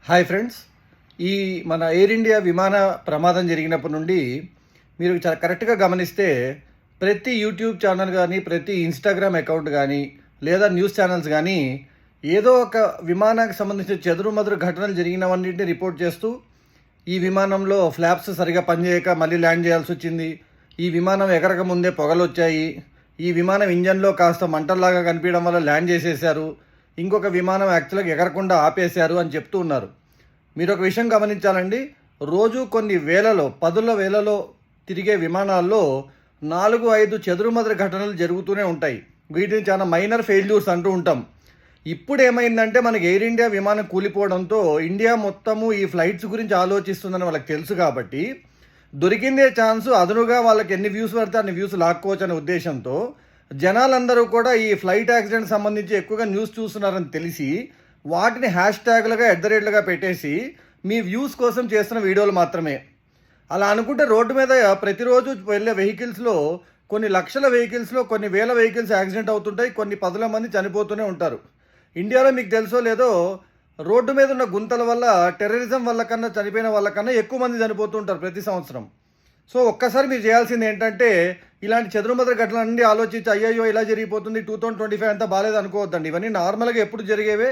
Hi friends. ఈ మన air India విమాన ప్రమాదం జరిగినప్పటి నుండి మీరు చాలా కరెక్ట్గా గమనిస్తే ప్రతి యూట్యూబ్ ఛానల్ కానీ, ప్రతి ఇన్స్టాగ్రామ్ అకౌంట్ కానీ, లేదా న్యూస్ ఛానల్స్ కానీ ఏదో ఒక విమానానికి సంబంధించిన చెదురుమదురు ఘటనలు జరిగినవన్నింటినీ రిపోర్ట్ చేస్తూ ఈ విమానంలో ఫ్లాప్స్ సరిగా పనిచేయక మళ్ళీ ల్యాండ్ చేయాల్సి వచ్చింది, ఈ విమానం ఎగరక ముందే పొగలు వచ్చాయి, ఈ విమానం ఇంజన్లో కాస్త మంటల్లాగా కనిపించడం వల్ల ల్యాండ్ చేసేశారు, ఇంకొక విమానం యాక్చువల్గా ఎగరకుండా ఆపేశారు అని చెప్తూ ఉన్నారు. మీరు ఒక విషయం గమనించాలండి. రోజు కొన్ని వేలలో, పదుల వేలలో తిరిగే విమానాల్లో 4-5 చెదురుమదురు ఘటనలు జరుగుతూనే ఉంటాయి. వీటిని చాలా మైనర్ ఫెయిల్యూర్స్ అంటూ ఉంటాం. ఇప్పుడు ఏమైందంటే మనకి ఎయిర్ ఇండియా విమానం కూలిపోవడంతో ఇండియా మొత్తము ఈ ఫ్లైట్స్ గురించి ఆలోచిస్తుందని వాళ్ళకి తెలుసు కాబట్టి దొరికిందే ఛాన్సు అదనుగా వాళ్ళకి ఎన్ని వ్యూస్ పడితే అన్ని వ్యూస్ లాక్కోవచ్చు అనే ఉద్దేశంతో జనాలందరూ కూడా ఈ ఫ్లైట్ యాక్సిడెంట్ సంబంధించి ఎక్కువగా న్యూస్ చూస్తున్నారని తెలిసి వాటిని హ్యాష్ ట్యాగ్లుగా @లుగా పెట్టేసి మీ వ్యూస్ కోసం చేస్తున్న వీడియోలు మాత్రమే. అలా అనుకుంటే రోడ్డు మీద ప్రతిరోజు వెళ్ళే వెహికల్స్లో కొన్ని లక్షల వెహికల్స్లో కొన్ని వేల వెహికల్స్ యాక్సిడెంట్ అవుతుంటాయి, కొన్ని పదుల మంది చనిపోతూనే ఉంటారు. ఇండియాలో మీకు తెలుసో లేదో రోడ్డు మీద ఉన్న గుంతల వల్ల టెర్రరిజం వల్ల కన్నా చనిపోయిన వాళ్ళకన్నా ఎక్కువ మంది చనిపోతుంటారు ప్రతి సంవత్సరం. సో ఒక్కసారి మీరు చేయాల్సింది ఏంటంటే ఇలాంటి చెదురుమదురు ఘటనలన్నీ ఆలోచించి అయ్యయ్యో ఇలా జరిగిపోతుంది 2025 అంతా బాగాలేదు అనుకోవద్దండి. ఇవన్నీ నార్మల్గా ఎప్పుడు జరిగేవే.